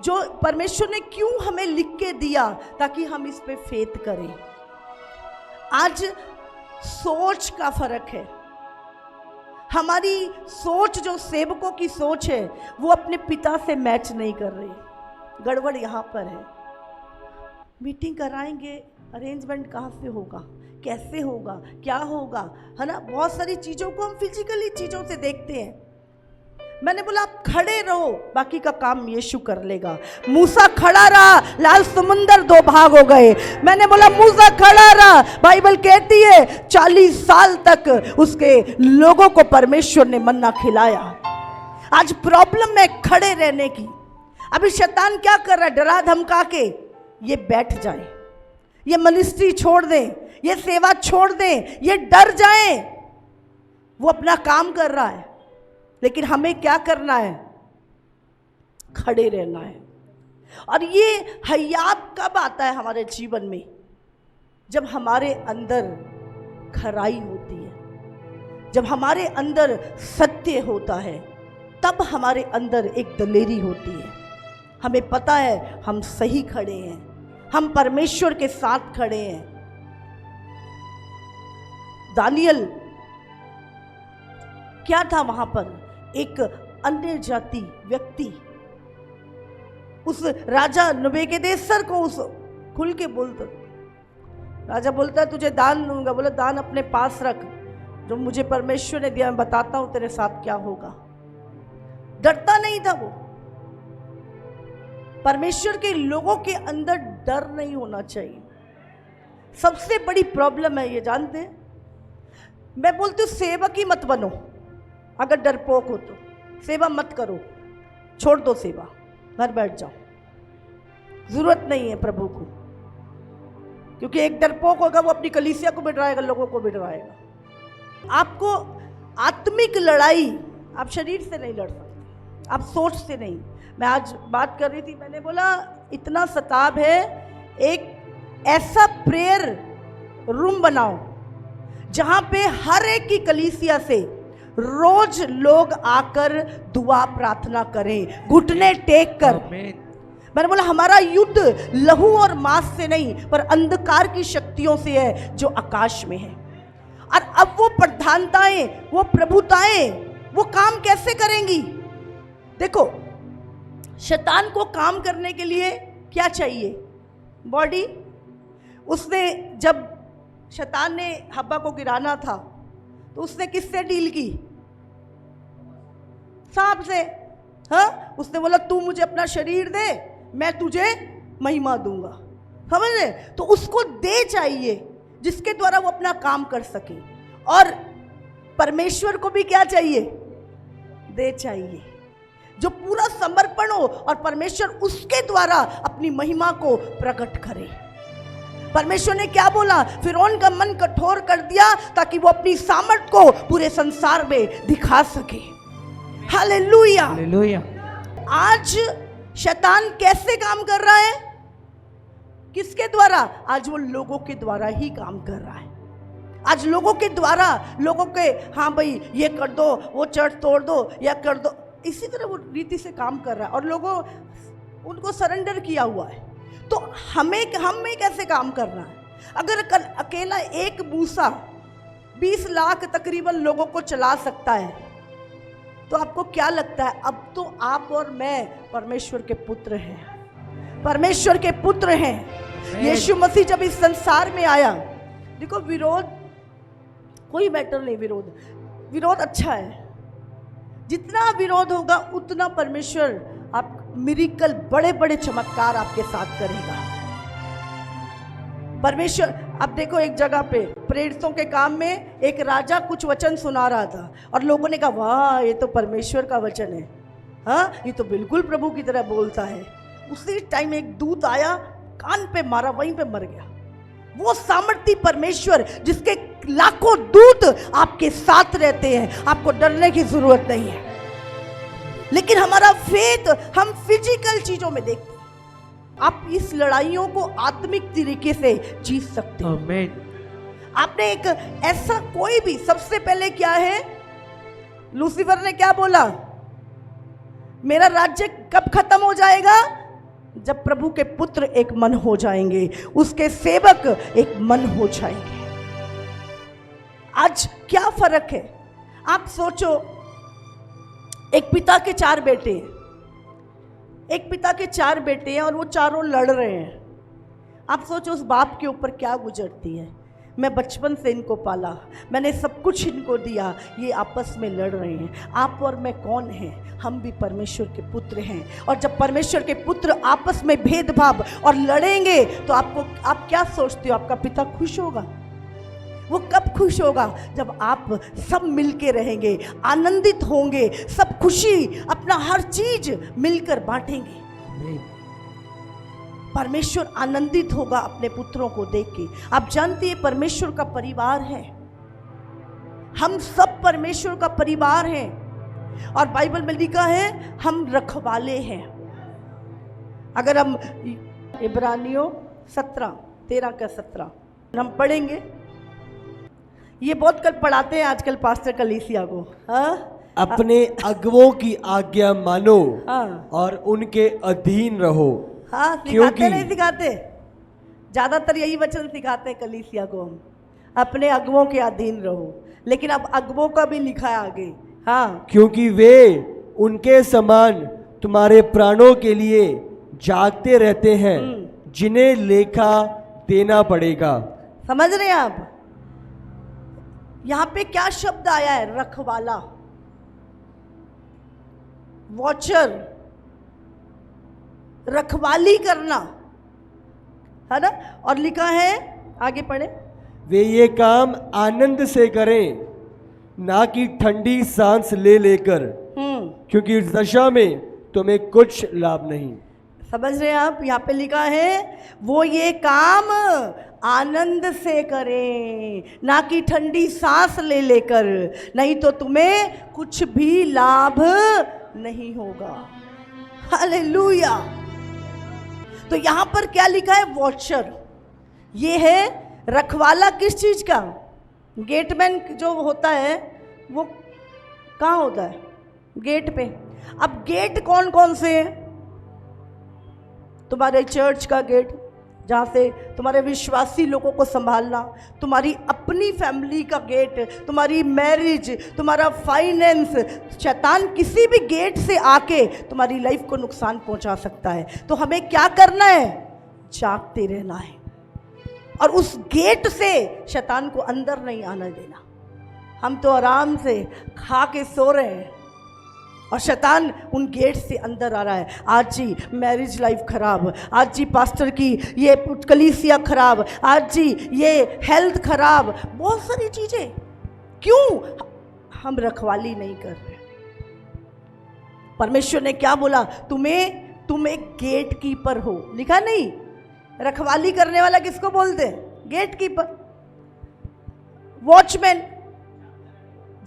जो परमेश्वर ने क्यों हमें लिख के दिया, ताकि हम इस पे फेथ करें। आज सोच का फर्क है। हमारी सोच, जो सेवकों की सोच है, वो अपने पिता से मैच नहीं कर रही। गड़बड़ यहाँ पर है। मीटिंग कराएंगे, अरेंजमेंट कहाँ से होगा, कैसे होगा, क्या होगा, है ना। बहुत सारी चीज़ों को हम फिजिकली चीज़ों से देखते हैं। मैंने बोला आप खड़े रहो, बाकी का काम यीशु कर लेगा। मूसा खड़ा रहा, लाल समुंदर 2 भाग हो गए। मैंने बोला मूसा खड़ा रहा, बाइबल कहती है 40 साल तक उसके लोगों को परमेश्वर ने मन्ना खिलाया। आज प्रॉब्लम है खड़े रहने की। अभी शैतान क्या कर रहा है, डरा धमका के ये बैठ जाए, ये मिनिस्ट्री छोड़ दें, ये सेवा छोड़ दें, ये डर जाएं। वो अपना काम कर रहा है, लेकिन हमें क्या करना है, खड़े रहना है। और ये हयात कब आता है हमारे जीवन में, जब हमारे अंदर खराई होती है, जब हमारे अंदर सत्य होता है, तब हमारे अंदर एक दलेरी होती है। हमें पता है हम सही खड़े हैं, हम परमेश्वर के साथ खड़े हैं। दानियल क्या था वहां पर, एक अन्य जाति व्यक्ति उस राजा नबूकदनेस्सर को उस खुल के बोलता, राजा बोलता है तुझे दान दूंगा। बोला दान अपने पास रख, जो मुझे परमेश्वर ने दिया मैं बताता हूं तेरे साथ क्या होगा। डरता नहीं था वो। परमेश्वर के लोगों के अंदर डर नहीं होना चाहिए। सबसे बड़ी प्रॉब्लम है ये, जानते हैं। मैं बोलती हूँ सेवक ही मत बनो। अगर डरपोक हो तो सेवा मत करो, छोड़ दो सेवा, घर बैठ जाओ। जरूरत नहीं है प्रभु को, क्योंकि एक डरपोक होगा वो अपनी कलीसिया को भी डराएगा, लोगों को भी डराएगा। आपको आत्मिक लड़ाई आप शरीर से नहीं लड़ सकते, आप सोच से नहीं। मैं आज बात कर रही थी, मैंने बोला इतना सताब है, एक ऐसा प्रेयर रूम बनाओ जहां पे हर एक की कलीसिया से रोज लोग आकर दुआ प्रार्थना करें, घुटने टेक कर। मैंने बोला हमारा युद्ध लहू और मांस से नहीं, पर अंधकार की शक्तियों से है जो आकाश में है। और अब वो प्रधानताएं, वो प्रभुताएं, वो काम कैसे करेंगी? देखो, शैतान को काम करने के लिए क्या चाहिए? बॉडी। उसने जब शैतान ने हब्बा को गिराना था तो उसने किससे डील की? सांप से। हाँ, उसने बोला तू मुझे अपना शरीर दे, मैं तुझे महिमा दूंगा। समझ रहे? तो उसको दे चाहिए जिसके द्वारा वो अपना काम कर सके। और परमेश्वर को भी क्या चाहिए? दे चाहिए, जो पूरा समर्पण हो और परमेश्वर उसके द्वारा अपनी महिमा को प्रकट करे। परमेश्वर ने क्या बोला? फिरौन का मन कठोर कर दिया ताकि वो अपनी सामर्थ को पूरे संसार में दिखा सके। Hallelujah, hallelujah. आज शैतान कैसे काम कर रहा है? किसके द्वारा? आज वो लोगों के द्वारा ही काम कर रहा है। आज लोगों के द्वारा, लोगों के हाँ भाई ये कर दो, वो चर्च तोड़ दो, या कर दो, इसी तरह वो रीति से काम कर रहा है और लोगों उनको सरेंडर किया हुआ है। तो हमें कैसे काम करना है? अगर अकेला एक मूसा 20 लाख तकरीबन लोगों को चला सकता है, तो आपको क्या लगता है? अब तो आप और मैं परमेश्वर के पुत्र हैं, परमेश्वर के पुत्र हैं। यीशु मसीह जब इस संसार में आया, देखो विरोध कोई मैटर नहीं, विरोध अच्छा है। जितना विरोध होगा उतना परमेश्वर आप मिरेकल, बड़े बड़े चमत्कार आपके साथ करेगा परमेश्वर। अब देखो एक जगह पे प्रेरितों के काम में एक राजा कुछ वचन सुना रहा था और लोगों ने कहा वाह ये तो परमेश्वर का वचन है, हाँ ये तो बिल्कुल प्रभु की तरह बोलता है। उसी टाइम एक दूत आया, कान पे मारा, वहीं पे मर गया। वो सामर्थी परमेश्वर जिसके लाखों दूत आपके साथ रहते हैं, आपको डरने की जरूरत नहीं है। लेकिन हमारा फेथ हम फिजिकल चीजों में देखते हैं। आप इस लड़ाइयों को आत्मिक तरीके से जीत सकते हैं। आमीन। आपने एक ऐसा कोई भी, सबसे पहले क्या है, लूसीफर ने क्या बोला? मेरा राज्य कब खत्म हो जाएगा? जब प्रभु के पुत्र एक मन हो जाएंगे, उसके सेवक एक मन हो जाएंगे। आज क्या फर्क है? आप सोचो, एक पिता के 4 बेटे हैं, एक पिता के 4 बेटे हैं और वो चारों लड़ रहे हैं। आप सोचो उस बाप के ऊपर क्या गुजरती है। मैं बचपन से इनको पाला, मैंने सब कुछ इनको दिया, ये आपस में लड़ रहे हैं। आप और मैं कौन हैं? हम भी परमेश्वर के पुत्र हैं। और जब परमेश्वर के पुत्र आपस में भेदभाव और लड़ेंगे तो आप क्या सोचते हो? आपका पिता खुश होगा? वो कब खुश होगा? जब आप सब मिलके रहेंगे, आनंदित होंगे, सब खुशी, अपना हर चीज मिलकर बांटेंगे। परमेश्वर आनंदित होगा अपने पुत्रों को देख के। आप जानते हैं परमेश्वर का परिवार है, हम सब परमेश्वर का परिवार हैं। और बाइबल में लिखा है हम रखवाले हैं। अगर हम इब्रानियों 13:17 हम पढ़ेंगे, ये बहुत कल पढ़ाते हैं आजकल पास्टर कलीसिया को। अपने अगुवों की आज्ञा मानो और उनके अधीन रहो। हाँ, सिखाते नहीं सिखाते? ज्यादातर यही वचन सिखाते हैं कलीसिया को, हम अपने अगुवों के अधीन रहो। लेकिन अब अगुवों का भी लिखा है आगे, हाँ, क्योंकि वे उनके समान तुम्हारे प्राणों के लिए जागते रहते हैं, जिन्हें लेखा देना पड़ेगा। समझ रहे हैं आप? यहां पे क्या शब्द आया है? रखवाला, वॉचर, रखवाली करना, है ना? और लिखा है, आगे पढ़े, वे ये काम आनंद से करें, ना कि ठंडी सांस ले लेकर, क्योंकि इस दशा में तुम्हें कुछ लाभ नहीं। समझ रहे हैं आप? यहाँ पे लिखा है वो ये काम आनंद से करें, ना कि ठंडी सांस ले लेकर, नहीं तो तुम्हें कुछ भी लाभ नहीं होगा। हालेलुया। तो यहां पर क्या लिखा है? वॉचर, ये है रखवाला। किस चीज का? गेटमैन जो होता है वो कहाँ होता है? गेट पे। अब गेट कौन कौन से हैं? तुम्हारे चर्च का गेट, जहाँ से तुम्हारे विश्वासी लोगों को संभालना, तुम्हारी अपनी फैमिली का गेट, तुम्हारी मैरिज, तुम्हारा फाइनेंस। शैतान किसी भी गेट से आके तुम्हारी लाइफ को नुकसान पहुंचा सकता है। तो हमें क्या करना है? जागते रहना है और उस गेट से शैतान को अंदर नहीं आने देना। हम तो आराम से खा के सो रहे हैं और शैतान उन गेट से अंदर आ रहा है। आज जी मैरिज लाइफ खराब, आज जी पास्टर की ये कलीसिया खराब, आज जी ये हेल्थ खराब, बहुत सारी चीजें। क्यों? हम रखवाली नहीं कर रहे। परमेश्वर ने क्या बोला? तुम एक गेट कीपर हो, लिखा नहीं? रखवाली करने वाला किसको बोलते हैं? गेट कीपर, वॉचमैन,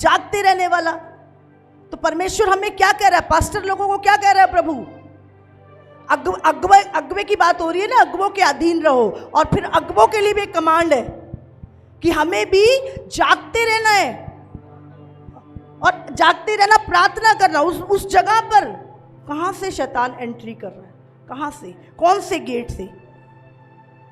जागते रहने वाला। तो परमेश्वर हमें क्या कह रहा है? पास्टर लोगों को क्या कह रहा है प्रभु? अगुवे की बात हो रही है ना, अगुवों के अधीन रहो। और फिर अगुवों के लिए भी एक कमांड है कि हमें भी जागते रहना है और जागते रहना, प्रार्थना करना। उस जगह पर कहां से शैतान एंट्री कर रहा है? कहां से? कौन से गेट से?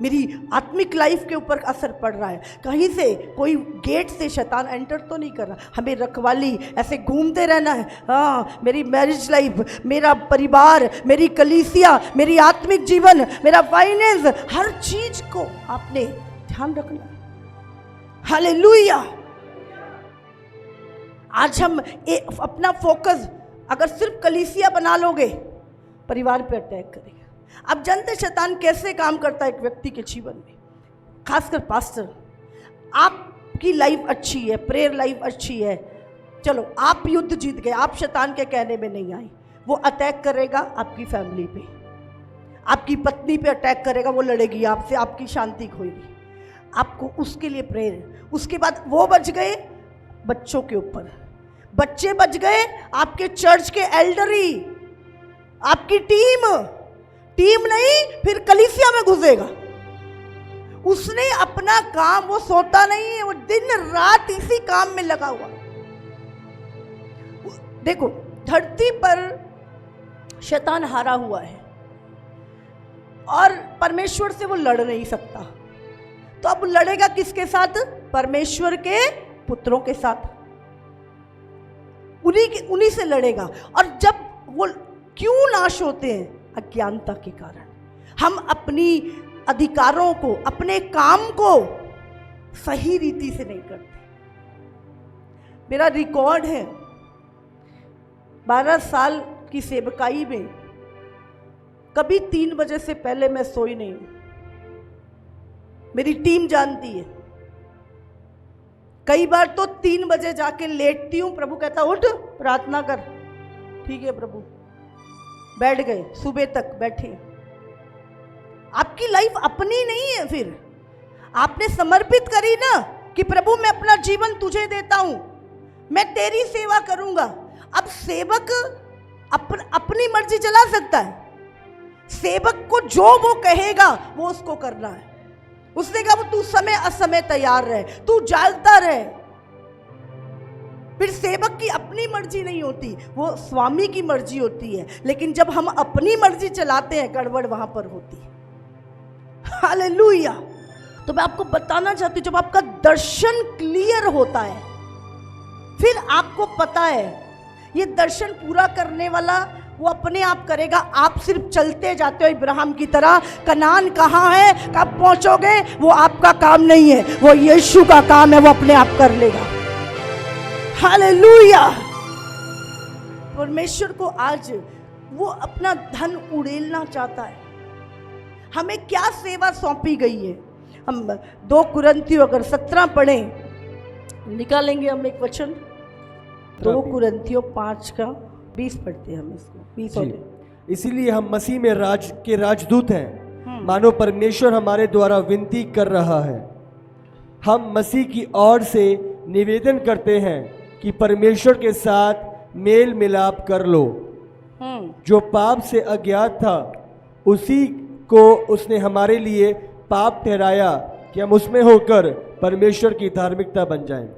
मेरी आत्मिक लाइफ के ऊपर असर पड़ रहा है। कहीं से कोई गेट से शैतान एंटर तो नहीं कर रहा। हमें रखवाली ऐसे घूमते रहना है। हाँ, मेरी मैरिज लाइफ, मेरा परिवार, मेरी कलीसिया, मेरी आत्मिक जीवन, मेरा फाइनेंस, हर चीज को आपने ध्यान रखना है। हालेलुया। आज हम अपना फोकस अगर सिर्फ कलीसिया बना लोगे, परिवार पे अटैक करेगा। अब जानते शैतान कैसे काम करता है एक व्यक्ति के जीवन में, खासकर पास्टर। आपकी लाइफ अच्छी है, प्रेयर लाइफ अच्छी है, चलो आप युद्ध जीत गए, आप शैतान के कहने में नहीं आई। वो अटैक करेगा आपकी फैमिली पे, आपकी पत्नी पे अटैक करेगा, वो लड़ेगी आपसे, आपकी शांति खोएगी। आपको उसके लिए प्रेयर। उसके बाद वो बच गए बच्चों के ऊपर, बच्चे बच गए आपके चर्च के एल्डरी, आपकी टीम नहीं, फिर कलीसिया में घुसेगा। उसने अपना काम, वो सोता नहीं है, वो दिन रात इसी काम में लगा हुआ। देखो, धरती पर शैतान हारा हुआ है, और परमेश्वर से वो लड़ नहीं सकता। तो अब लड़ेगा किसके साथ? परमेश्वर के पुत्रों के साथ, उन्हीं से लड़ेगा। और जब वो क्यों नाश होते हैं? अज्ञानता के कारण। हम अपनी अधिकारों को, अपने काम को सही रीति से नहीं करते। मेरा रिकॉर्ड है 12 साल की सेवकाई में, कभी 3 बजे से पहले मैं सोई नहीं हूं। मेरी टीम जानती है। कई बार तो 3 बजे जाके लेटती हूं, प्रभु कहता उठ प्रार्थना कर। ठीक है प्रभु, बैठ गए, सुबह तक बैठे। आपकी लाइफ अपनी नहीं है। फिर आपने समर्पित करी ना कि प्रभु मैं अपना जीवन तुझे देता हूं, मैं तेरी सेवा करूंगा। अब सेवक अपनी मर्जी चला सकता है? सेवक को जो वो कहेगा वो उसको करना है। उसने कहा वो तू समय असमय तैयार रहे, तू जागता रहे। फिर सेवक की अपनी मर्जी नहीं होती, वो स्वामी की मर्जी होती है। लेकिन जब हम अपनी मर्जी चलाते हैं, गड़बड़ वहां पर होती है। हालेलुया। तो मैं आपको बताना चाहती हूं, जब आपका दर्शन क्लियर होता है, फिर आपको पता है ये दर्शन पूरा करने वाला वो अपने आप करेगा। आप सिर्फ चलते जाते हो इब्राहिम की तरह। कनान कहाँ है, कब पहुंचोगे, वो आपका काम नहीं है, वो यीशु का काम है, वो अपने आप कर लेगा। हालेलुया। परमेश्वर को आज वो अपना धन उड़ेलना चाहता है। हमें क्या सेवा सौंपी गई है? हम 2 कुरिन्थियों अगर 17 पढ़ें, निकालेंगे हम एक वचन। 2 कुरिन्थियों 5 का 20 पढ़ते हैं हम इसको। 20 होते। इसीलिए हम मसीह में राजदूत हैं, मानो परमेश्वर हमारे द्वारा विनती कर रहा है। हम मसीह की ओर से निवेदन करते हैं कि परमेश्वर के साथ मेल मिलाप कर लो। जो पाप से अज्ञात था उसी को उसने हमारे लिए पाप ठहराया कि हम उसमें होकर परमेश्वर की धार्मिकता बन जाएं।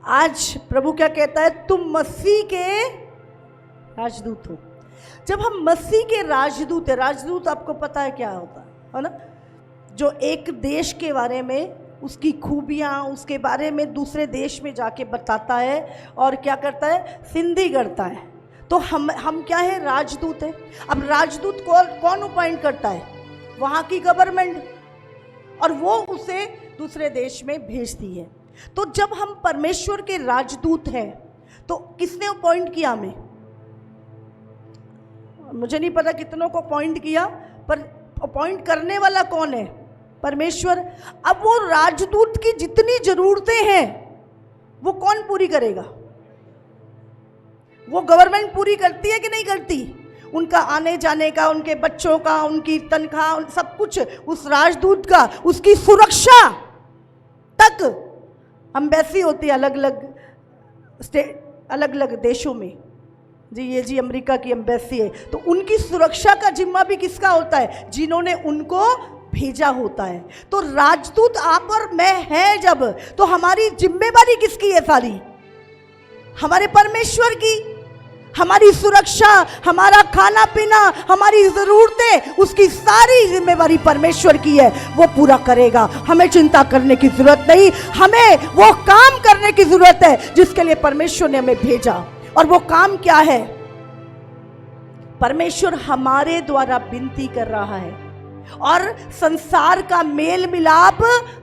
आज प्रभु क्या कहता है? तुम मसीह के राजदूत हो। जब हम मसीह के राजदूत है, राजदूत आपको पता है क्या होता है ना? जो एक देश के बारे में, उसकी खूबियाँ, उसके बारे में दूसरे देश में जाके बताता है और क्या करता है? सिंधी करता है। तो हम क्या है? राजदूत है। अब राजदूत कौन अपॉइंट करता है? वहाँ की गवर्नमेंट, और वो उसे दूसरे देश में भेजती है। तो जब हम परमेश्वर के राजदूत हैं, तो किसने अपॉइंट किया हमें? मुझे नहीं पता कितनों को अपॉइंट किया, पर अपॉइंट करने वाला कौन है? परमेश्वर। अब वो राजदूत की जितनी जरूरतें हैं वो कौन पूरी करेगा? वो गवर्नमेंट पूरी करती है कि नहीं करती? उनका आने जाने का, उनके बच्चों का, उनकी तनख्वाह, सब कुछ उस राजदूत का, उसकी सुरक्षा तक। एम्बेसी होती है अलग अलग स्टेट, अलग अलग देशों में। जी ये जी अमेरिका की एम्बेसी है, तो उनकी सुरक्षा का जिम्मा भी किसका होता है? जिन्होंने उनको भेजा होता है। तो राजदूत आप और मैं है जब, तो हमारी जिम्मेवारी किसकी है? सारी हमारे परमेश्वर की। हमारी सुरक्षा, हमारा खाना पीना, हमारी ज़रूरतें, उसकी सारी जिम्मेवारी परमेश्वर की है। वो पूरा करेगा। हमें चिंता करने की जरूरत नहीं, हमें वो काम करने की जरूरत है जिसके लिए परमेश्वर ने हमें भेजा। और वो काम क्या है? परमेश्वर हमारे द्वारा विनती कर रहा है और संसार का मेल मिलाप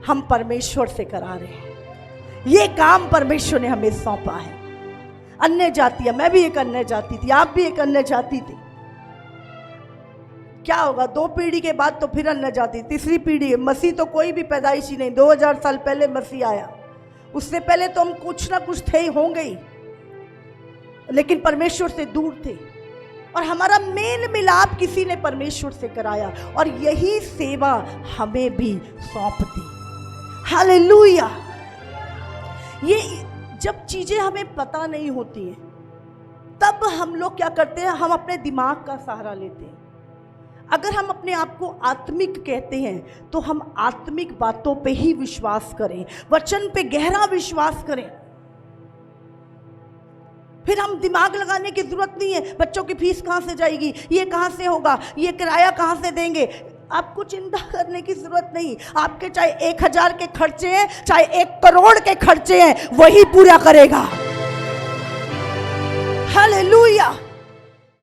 हम परमेश्वर से करा रहे हैं। ये काम परमेश्वर ने हमें सौंपा है। अन्य जातियां, मैं भी एक अन्य जाति थी, आप भी एक अन्य जाति थी। क्या होगा? 2 पीढ़ी के बाद तो फिर अन्य जाति, तीसरी पीढ़ी। मसीह तो कोई भी पैदाइशी नहीं, 2000 साल पहले मसीह आया। उससे पहले तो हम कुछ ना कुछ थे ही, होंगे ही, लेकिन परमेश्वर से दूर थे। और हमारा मेल मिलाप किसी ने परमेश्वर से कराया, और यही सेवा हमें भी सौंप दी। हालेलुया। ये जब चीजें हमें पता नहीं होती हैं, तब हम लोग क्या करते हैं? हम अपने दिमाग का सहारा लेते हैं। अगर हम अपने आप को आत्मिक कहते हैं, तो हम आत्मिक बातों पे ही विश्वास करें, वचन पे गहरा विश्वास करें। फिर हम दिमाग लगाने की जरूरत नहीं है, बच्चों की फीस कहाँ से जाएगी, ये कहाँ से होगा, ये किराया कहाँ से देंगे। आपको चिंता करने की जरूरत नहीं। आपके चाहे 1000 के खर्चे हैं, चाहे 1 करोड़ के खर्चे हैं, वही पूरा करेगा। हालेलुया।